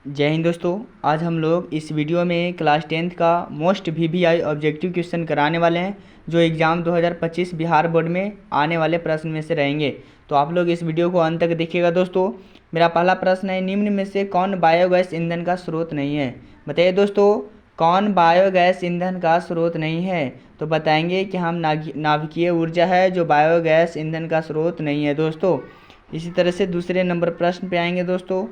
जय हिंद दोस्तों। आज हम लोग इस वीडियो में क्लास 10th का मोस्ट वीवीआई ऑब्जेक्टिव क्वेश्चन कराने वाले हैं जो एग्ज़ाम 2025 बिहार बोर्ड में आने वाले प्रश्न में से रहेंगे। तो आप लोग इस वीडियो को अंत तक देखिएगा दोस्तों। मेरा पहला प्रश्न है, निम्न में से कौन बायोगैस ईंधन का स्रोत नहीं है? बताइए दोस्तों, कौन बायोगैस ईंधन का स्रोत नहीं है? तो बताएंगे कि हम नाभिकीय ऊर्जा है जो बायोगैस ईंधन का स्रोत नहीं है दोस्तों। इसी तरह से दूसरे नंबर प्रश्न पे आएंगे दोस्तों।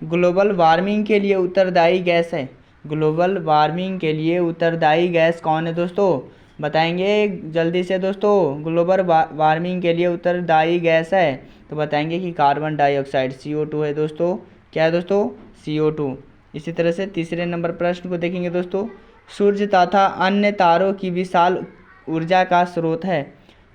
ग्लोबल वार्मिंग के लिए उत्तरदायी गैस है। ग्लोबल वार्मिंग के लिए उत्तरदायी गैस कौन है दोस्तों? बताएंगे जल्दी से दोस्तों। ग्लोबल वार्मिंग के लिए उत्तरदायी गैस है तो बताएंगे कि कार्बन डाइऑक्साइड CO2 है दोस्तों। क्या है दोस्तों? CO2। इसी तरह से तीसरे नंबर प्रश्न को देखेंगे दोस्तों। सूर्य तथा अन्य तारों की विशाल ऊर्जा का स्रोत है।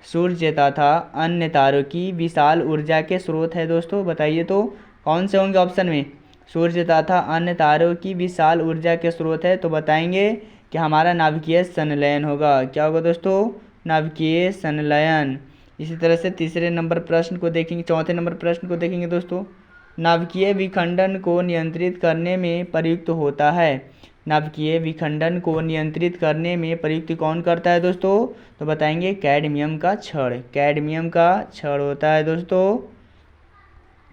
सूर्य तथा अन्य तारों की विशाल ऊर्जा के स्रोत है दोस्तों। बताइए तो कौन से होंगे ऑप्शन में? सूर्य तथा अन्य तारों की विशाल ऊर्जा के स्रोत है तो बताएंगे कि हमारा नाभिकीय संलयन होगा। क्या होगा दोस्तों? नाभिकीय संलयन। इसी तरह से तीसरे नंबर प्रश्न को देखेंगे, चौथे नंबर प्रश्न को देखेंगे दोस्तों। नाभिकीय विखंडन को नियंत्रित करने में प्रयुक्त होता है। नाभिकीय विखंडन को नियंत्रित करने में प्रयुक्त कौन करता है दोस्तों? तो बताएंगे कैडमियम का छड़। कैडमियम का छड़ होता है दोस्तों।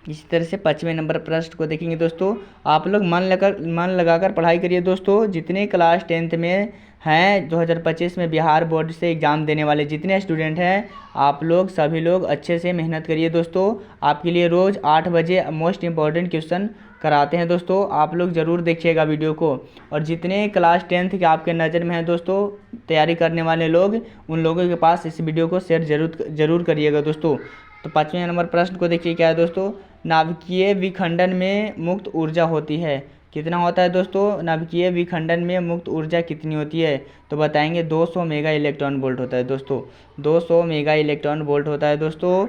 इसी तरह से पाँचवें नंबर प्रश्न को देखेंगे दोस्तों। आप लोग मन लगाकर पढ़ाई करिए दोस्तों। जितने क्लास 10th में हैं 2025 में बिहार बोर्ड से एग्ज़ाम देने वाले जितने स्टूडेंट हैं, आप लोग सभी लोग अच्छे से मेहनत करिए दोस्तों। आपके लिए रोज़ 8 बजे मोस्ट इम्पॉर्टेंट क्वेश्चन कराते हैं दोस्तों। आप लोग ज़रूर देखिएगा वीडियो को। और जितने क्लास 10th के आपके नज़र में हैं दोस्तों तैयारी करने वाले लोग, उन लोगों के पास इस वीडियो को शेयर ज़रूर करिएगा दोस्तों। तो पाँचवें नंबर प्रश्न को देखिए, क्या है दोस्तों? नाभिकीय विखंडन में मुक्त ऊर्जा होती है। कितना होता है दोस्तों? नाभिकीय विखंडन में मुक्त ऊर्जा कितनी होती है? तो बताएंगे 200 मेगा इलेक्ट्रॉन वोल्ट होता है दोस्तों। 200 मेगा इलेक्ट्रॉन वोल्ट होता है दोस्तों।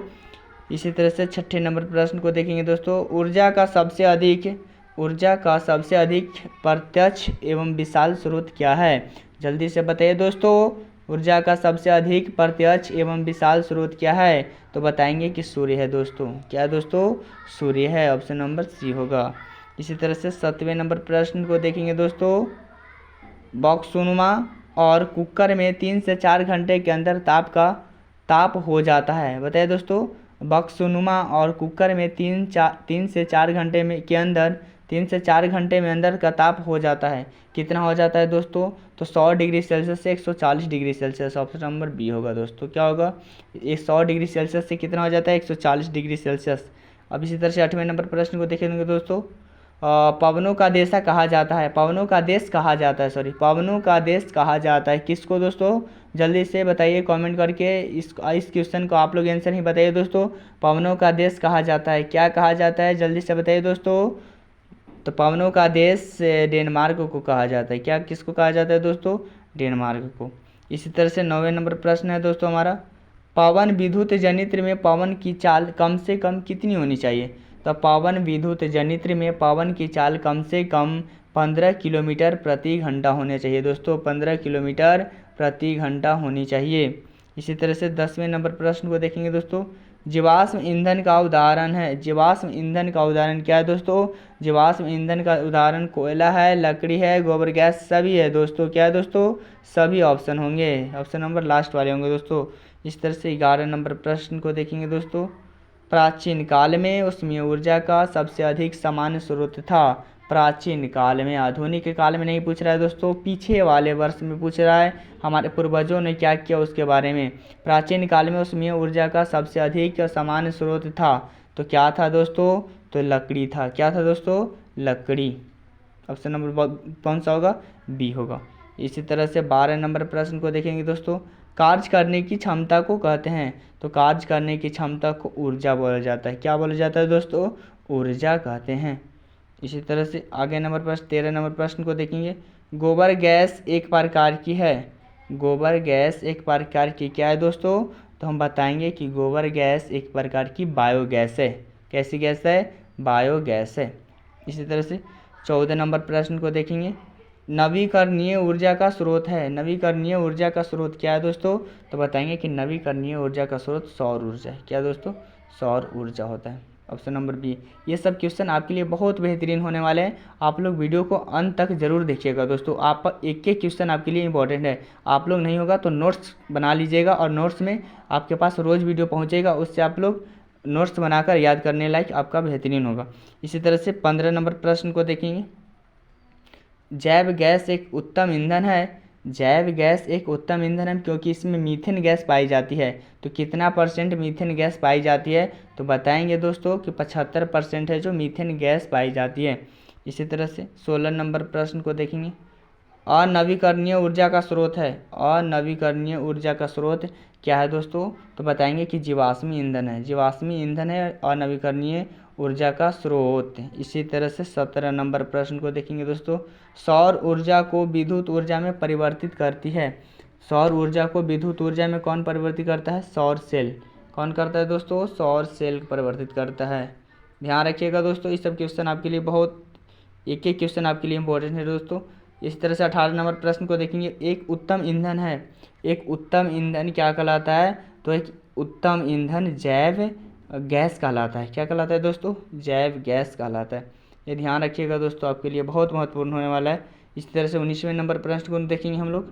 इसी तरह से छठे नंबर प्रश्न को देखेंगे दोस्तों। ऊर्जा का सबसे अधिक प्रत्यक्ष एवं विशाल स्रोत क्या है? जल्दी से बताइए दोस्तों। ऊर्जा का सबसे अधिक प्रत्यक्ष एवं विशाल स्रोत क्या है? तो बताएंगे कि सूर्य है दोस्तों। क्या दोस्तों? सूर्य है। ऑप्शन नंबर सी होगा। इसी तरह से सातवें नंबर प्रश्न को देखेंगे दोस्तों। बॉक्सनुमा और कुकर में 3 से 4 घंटे के अंदर ताप हो जाता है। बताइए दोस्तों, बॉक्सनुमा और कुकर में 3 से 4 घंटे में के अंदर 3 से 4 घंटे में अंदर का ताप हो जाता है। कितना हो जाता है दोस्तों? तो 100 डिग्री सेल्सियस से 140 degree Celsius. Option number B होगा दोस्तों। क्या होगा? ये 100 डिग्री सेल्सियस से कितना हो जाता है? 140 डिग्री सेल्सियस। अब इसी तरह से 8वें नंबर प्रश्न को देखेंगे दोस्तों। पवनों का देश कहा जाता है। पवनों का देश कहा जाता है पवनों का देश कहा जाता है किसको दोस्तों? जल्दी से बताइए कमेंट करके। इस क्वेश्चन को आप लोग आंसर ही बताइए दोस्तों। पवनों का देश कहा जाता है, क्या कहा जाता है? जल्दी से बताइए दोस्तों। तो पवनों का देश डेनमार्क को कहा जाता है। क्या किसको कहा जाता है दोस्तों? डेनमार्क को। इसी तरह से 9वें नंबर प्रश्न है दोस्तों हमारा। पवन विद्युत जनित्र में पवन की चाल कम से कम कितनी होनी चाहिए? तो पवन विद्युत जनित्र में पवन की चाल कम से कम 15 किलोमीटर प्रति घंटा होनी चाहिए दोस्तों। 15 किलोमीटर प्रति घंटा होनी चाहिए। इसी तरह से 10वें नंबर प्रश्न को देखेंगे दोस्तों। जीवाश्म ईंधन का उदाहरण है। जीवाश्म ईंधन का उदाहरण क्या है दोस्तों? जीवाश्म ईंधन का उदाहरण कोयला है, लकड़ी है, गोबर गैस सभी है दोस्तों। क्या है दोस्तों? सभी ऑप्शन होंगे। ऑप्शन नंबर लास्ट वाले होंगे दोस्तों। इस तरह से 11 नंबर प्रश्न को देखेंगे दोस्तों। प्राचीन काल में ऊष्मीय ऊर्जा का सबसे अधिक सामान्य स्रोत था। प्राचीन काल में, आधुनिक काल में नहीं पूछ रहा है दोस्तों, पीछे वाले वर्ष में पूछ रहा है हमारे पूर्वजों ने क्या किया उसके बारे में। प्राचीन काल में ऊष्मीय ऊर्जा का सबसे अधिक सामान्य स्रोत था तो क्या था दोस्तों? तो लकड़ी था। क्या था दोस्तों? लकड़ी। ऑप्शन नंबर कौन सा होगा? बी होगा। इसी तरह से 12 नंबर प्रश्न को देखेंगे दोस्तों। कार्य करने की क्षमता को कहते हैं। तो कार्य करने की क्षमता को ऊर्जा बोला जाता है। क्या बोला जाता है दोस्तों? ऊर्जा कहते हैं। इसी तरह से आगे नंबर प्रश्न 13 नंबर प्रश्न को देखेंगे। गोबर गैस एक प्रकार की है। गोबर गैस एक प्रकार की क्या है दोस्तों? तो हम बताएंगे कि गोबर गैस एक प्रकार की बायोगैस है। कैसी गैस है? बायोगैस है। इसी तरह से 14 नंबर प्रश्न को देखेंगे। नवीकरणीय ऊर्जा का स्रोत है। नवीकरणीय ऊर्जा का स्रोत क्या है दोस्तों? तो बताएंगे कि नवीकरणीय ऊर्जा का स्रोत सौर ऊर्जा है। क्या दोस्तों? सौर ऊर्जा होता है। Option number B. ये सब क्वेश्चन आपके लिए बहुत बेहतरीन होने वाले हैं, आप लोग वीडियो को अंत तक जरूर देखिएगा दोस्तों। आप एक एक क्वेश्चन आपके लिए इंपॉर्टेंट है, आप लोग नहीं होगा तो नोट्स बना लीजिएगा और नोट्स में आपके पास रोज़ वीडियो पहुँचेगा, उससे आप लोग नोट्स बनाकर याद करने लायक आपका बेहतरीन होगा। इसी तरह से 15 नंबर प्रश्न को देखेंगे। जैव गैस एक उत्तम ईंधन है। जैव गैस एक उत्तम ईंधन है क्योंकि इसमें मीथेन गैस पाई जाती है। तो कितना % मीथेन गैस पाई जाती है, तो बताएंगे दोस्तों कि 75% है जो मीथेन गैस पाई जाती है। इसी तरह से 16 नंबर प्रश्न को देखेंगे। अनवीकरणीय ऊर्जा का स्रोत है। अनवीकरणीय ऊर्जा का स्रोत क्या है दोस्तों, तो बताएंगे कि जीवाश्मी ईंधन है। जीवाश्मी ईंधन है अनवीकरणीय ऊर्जा का स्रोत। इसी तरह से 17 नंबर प्रश्न को देखेंगे दोस्तों। सौर ऊर्जा को विद्युत ऊर्जा में परिवर्तित करती है। सौर ऊर्जा को विद्युत ऊर्जा में कौन परिवर्तित करता है, सौर सेल। कौन करता है दोस्तों, सौर सेल परिवर्तित करता है। ध्यान रखिएगा दोस्तों, इस सब क्वेश्चन आपके लिए बहुत एक एक क्वेश्चन आपके लिए इंपॉर्टेंट है दोस्तों। इस तरह से 18 नंबर प्रश्न को देखेंगे। एक उत्तम ईंधन है। एक उत्तम ईंधन क्या कहलाता है, तो एक उत्तम ईंधन जैव गैस कहलाता है। क्या कहलाता है दोस्तों, जैव गैस कहलाता है। ये ध्यान रखिएगा दोस्तों, आपके लिए बहुत महत्वपूर्ण होने वाला है। इसी तरह से 19वें नंबर प्रश्न को देखेंगे हम लोग।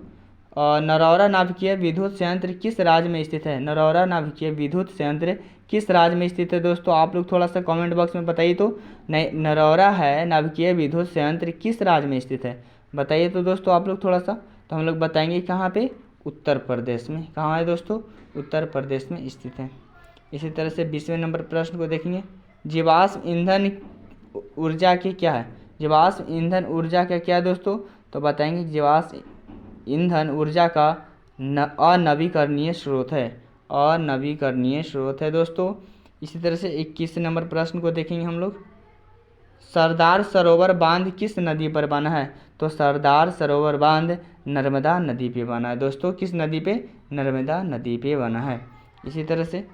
नरौरा नाभिकीय विद्युत संयंत्र किस राज्य में स्थित है। नरौरा नाभिकीय विद्युत संयंत्र किस राज्य में स्थित है दोस्तों, आप लोग थोड़ा सा कमेंट बॉक्स में बताइए तो। नरौरा है नाभिकीय विद्युत संयंत्र किस राज्य में स्थित है, बताइए तो दोस्तों आप लोग थोड़ा सा। तो हम लोग बताएंगे कहाँ पे, उत्तर प्रदेश में। कहाँ है दोस्तों, उत्तर प्रदेश में स्थित है। इसी तरह से 20वें नंबर प्रश्न को देखेंगे। जीवाश्म ईंधन ऊर्जा की क्या है। जीवाश्म ईंधन ऊर्जा का क्या है दोस्तों, तो बताएंगे जीवाश्म ईंधन ऊर्जा का अनवीकरणीय स्रोत है। अनवीकरणीय स्रोत है दोस्तों। इसी तरह से 21 नंबर प्रश्न को देखेंगे हम लोग। सरदार सरोवर बांध किस नदी पर बना है, तो सरदार सरोवर बांध नर्मदा नदी पे बना है दोस्तों। किस नदी पे, नर्मदा नदी पे बना है। इसी तरह से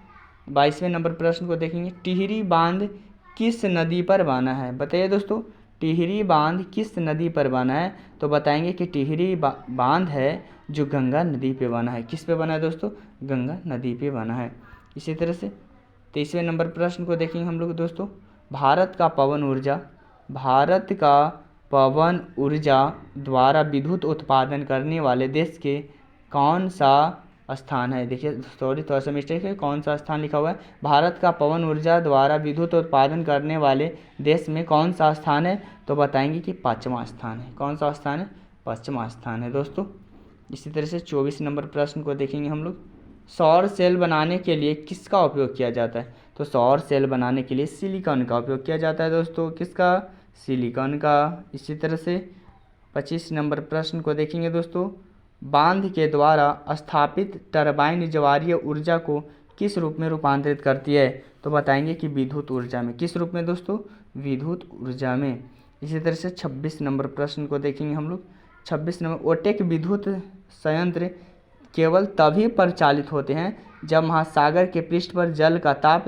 22वें नंबर प्रश्न को देखेंगे। टिहरी बांध किस नदी पर बना है, बताइए दोस्तों। टिहरी बांध किस नदी पर बना है, तो बताएंगे कि टिहरी बांध है जो गंगा नदी पे बना है। किस पे बना है दोस्तों, गंगा नदी पे बना है। इसी तरह से 23वें नंबर प्रश्न को देखेंगे हम लोग दोस्तों। भारत का पवन ऊर्जा द्वारा विद्युत उत्पादन करने वाले देश के कौन सा स्थान है। देखिए सॉरी थोड़ा सा मिस्टेक है, कौन सा स्थान लिखा हुआ है। भारत का पवन ऊर्जा द्वारा विद्युत उत्पादन करने वाले देश में कौन सा स्थान है, तो बताएंगे कि 5वां स्थान है। कौन सा स्थान है, 5वां स्थान है दोस्तों। इसी तरह से 24 नंबर प्रश्न को देखेंगे हम लोग। सौर सेल बनाने के लिए किसका उपयोग किया जाता है, तो सौर सेल बनाने के लिए सिलिकॉन का उपयोग किया जाता है दोस्तों। किसका, सिलिकॉन का। इसी तरह से 25 नंबर प्रश्न को देखेंगे दोस्तों। बांध के द्वारा स्थापित टरबाइन ज्वारीय ऊर्जा को किस रूप में रूपांतरित करती है, तो बताएंगे कि विद्युत ऊर्जा में। किस रूप में दोस्तों, विद्युत ऊर्जा में। इसी तरह से 26 नंबर प्रश्न को देखेंगे हम लोग। 26 नंबर। ओटेक विद्युत संयंत्र केवल तभी परिचालित होते हैं जब महासागर के पृष्ठ पर जल का ताप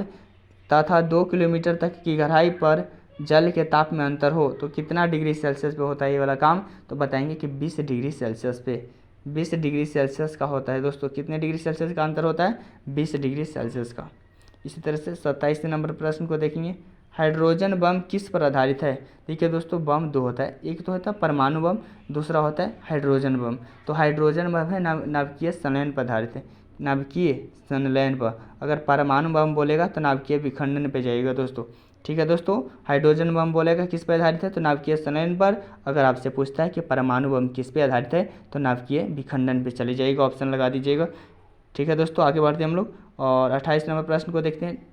तथा 2 किलोमीटर तक की गहराई पर जल के ताप में अंतर हो। तो कितना डिग्री सेल्सियस पे होता है ये वाला काम, तो बताएंगे कि 20 डिग्री सेल्सियस पे। 20 डिग्री सेल्सियस का होता है दोस्तों। कितने डिग्री सेल्सियस का अंतर होता है, 20 डिग्री सेल्सियस का। इसी तरह से 27 नंबर प्रश्न को देखेंगे। हाइड्रोजन बम किस पर आधारित है। देखिए दोस्तों बम दो होता है, एक तो होता है परमाणु बम, दूसरा होता है हाइड्रोजन बम। तो हाइड्रोजन बम है नाभिकीय संलयन पर आधारित है, नाभिकीय संलयन पर। अगर परमाणु बम बोलेगा तो नाभिकीय विखंडन पे जाइएगा दोस्तों। ठीक है दोस्तों, हाइड्रोजन बम बोलेगा किस पर आधारित है, तो नाभिकीय संलयन पर। अगर आपसे पूछता है कि परमाणु बम किस पे आधारित है, तो नाभिकीय विखंडन पे चले जाइएगा, ऑप्शन लगा दीजिएगा। ठीक है दोस्तों, आगे बढ़ते हैं हम लोग और 28 नंबर प्रश्न को देखते हैं।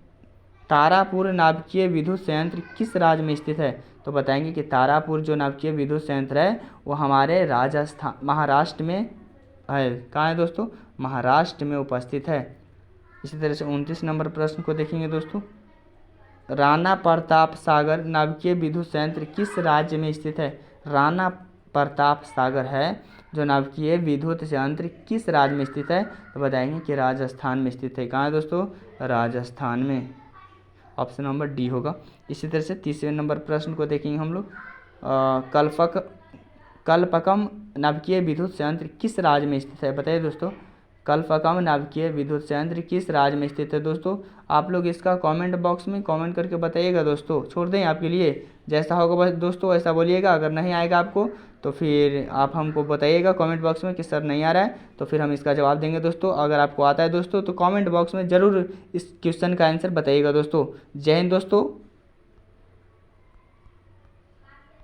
तारापुर नाभिकीय विद्युत संयंत्र किस राज्य में स्थित है, तो बताएंगे कि तारापुर जो नाभिकीय विद्युत संयंत्र है वो हमारे राजस्थान महाराष्ट्र में है। कहाँ है दोस्तों, महाराष्ट्र में उपस्थित है। इसी तरह से 29 नंबर प्रश्न को देखेंगे दोस्तों। राणा प्रताप सागर नाभिकीय विद्युत संयंत्र किस राज्य में स्थित है। राणा प्रताप सागर है जो नाभिकीय विद्युत संयंत्र किस राज्य में स्थित है, तो बताएंगे कि राजस्थान में स्थित है। कहाँ है दोस्तों, राजस्थान में। ऑप्शन नंबर डी होगा। इसी तरह से 30वें नंबर प्रश्न को देखेंगे हम लोग। कल्पकम नाभिकीय विद्युत संयंत्र किस राज्य में स्थित है, बताइए दोस्तों। कल्पकम नाभिकीय विद्युत संयंत्र किस राज्य में स्थित है दोस्तों, आप लोग इसका कमेंट बॉक्स में कमेंट करके बताइएगा दोस्तों। छोड़ दें आपके लिए, जैसा होगा बस दोस्तों वैसा बोलिएगा। अगर नहीं आएगा आपको तो फिर आप हमको बताइएगा कमेंट बॉक्स में कि सर नहीं आ रहा है, तो फिर हम इसका जवाब देंगे दोस्तों। अगर आपको आता है दोस्तों तो कमेंट बॉक्स में ज़रूर इस क्वेश्चन का आंसर बताइएगा दोस्तों। जय हिंद दोस्तों।